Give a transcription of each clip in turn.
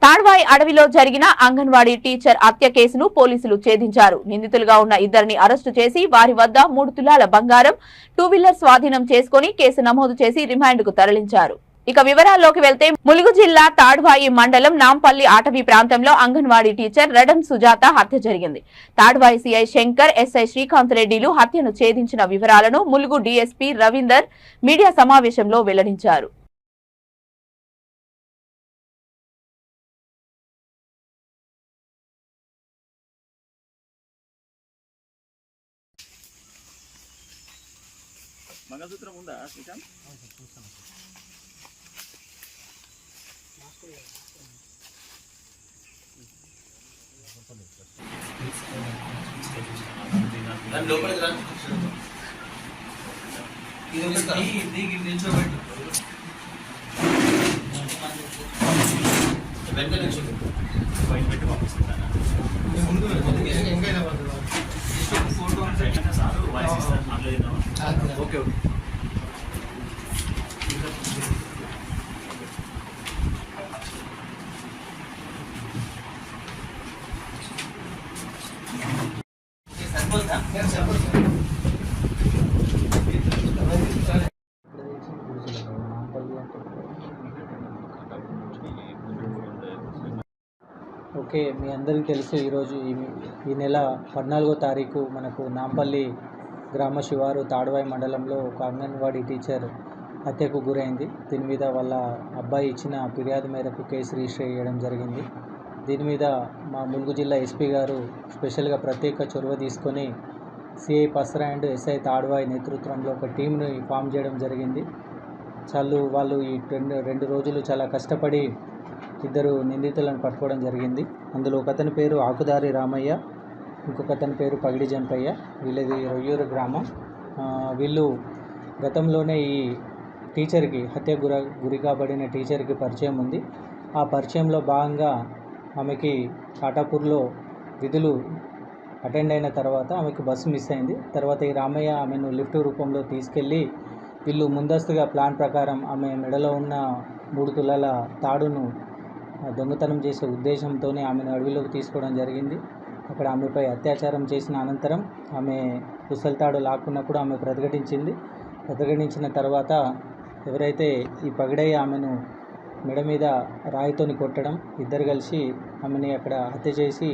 తాడ్వాయి అడవిలో జరిగిన అంగన్వాడీ టీచర్ హత్య కేసును పోలీసులు ఛేదించారు. నిందితులుగా ఉన్న ఇద్దరిని అరెస్టు చేసి వారి వద్ద 3 తులాల బంగారం, 2 వీలర్ స్వాధీనం చేసుకుని కేసు నమోదు చేసి రిమాండ్కు తరలించారు. ఇక వివరాల్లోకి వెళ్తే ములుగు జిల్లా తాడ్వాయి మండలం నాంపల్లి అటవీ ప్రాంతంలో అంగన్వాడీ టీచర్ రడన్ సుజాత హత్య జరిగింది. తాడ్వాయి సిఐ శంకర్, ఎస్ఐ శ్రీకాంత్ రెడ్డిలు హత్యను ఛేదించిన వివరాలను ములుగు డీఎస్పీ రవీందర్ మీడియా సమావేశంలో వెల్లడించారు. మంగళసూత్రం ఉందా శ్రీకాంత్? లోపలికి రా. నిల్చోబెట్టు వెంట నిల్చోబెట్టు బయట పెట్టి పంపిస్తున్నాను. Okay okay. ఓకే, మీ అందరికీ తెలుసు ఈరోజు ఈ నెల 14వ తారీఖు మనకు నాంపల్లి గ్రామ శివారు తాడ్వాయి మండలంలో ఒక అంగన్వాడీ టీచర్ హత్యకు గురైంది. దీని మీద వాళ్ళ అబ్బాయి ఇచ్చిన ఫిర్యాదు మేరకు కేసు రిజిస్టర్ చేయడం జరిగింది. దీని మీద మా ములుగు జిల్లా ఎస్పీ గారు స్పెషల్గా ప్రత్యేక చొరవ తీసుకొని CI Pasara and SI Tadvai నేతృత్వంలో ఒక టీంని ఫామ్ చేయడం జరిగింది. వాళ్ళు ఈ రెండు రోజులు చాలా కష్టపడి ఇద్దరు నిందితులను పట్టుకోవడం జరిగింది. అందులో ఒకతని పేరు ఆకుదారి రామయ్య, ఇంకొకతని పేరు పగిడి జంపయ్య. వీళ్ళది రొయ్యూరు గ్రామం. వీళ్ళు గతంలోనే ఈ టీచర్కి గురి కాబడిన టీచర్కి పరిచయం ఉంది. ఆ పరిచయంలో భాగంగా ఆమెకి కాటాపూర్లో విధులు అటెండ్ అయిన తర్వాత ఆమెకు బస్సు మిస్ అయింది. తర్వాత ఈ రామయ్య ఆమెను లిఫ్ట్ రూపంలో తీసుకెళ్ళి వీళ్ళు ముందస్తుగా ప్లాన్ ప్రకారం ఆమె మెడలో ఉన్న 3 తులాల తాడును దొంగతనం చేసే ఉద్దేశంతోనే ఆమెను అడవిలోకి తీసుకోవడం జరిగింది. అక్కడ ఆమెపై అత్యాచారం చేసిన అనంతరం ఆమె పుస్తల లాక్కున్నప్పుడు ఆమె ప్రతిఘటించిన తర్వాత ఎవరైతే ఈ పగిడయ్య ఆమెను మెడ మీద రాయితోని కొట్టడం, ఇద్దరు కలిసి ఆమెని అక్కడ హత్య చేసి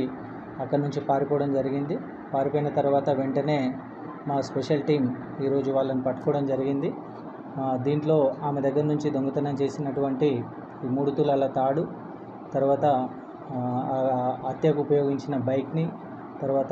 అక్కడి నుంచి పారిపోవడం జరిగింది. పారిపోయిన తర్వాత వెంటనే మా స్పెషల్ టీం ఈరోజు వాళ్ళని పట్టుకోవడం జరిగింది. దీంట్లో ఆమె దగ్గర నుంచి దొంగతనం చేసినటువంటి ఈ 3 తులాల తాడు, తర్వాత హత్యకు ఉపయోగించిన బైక్ని, తర్వాత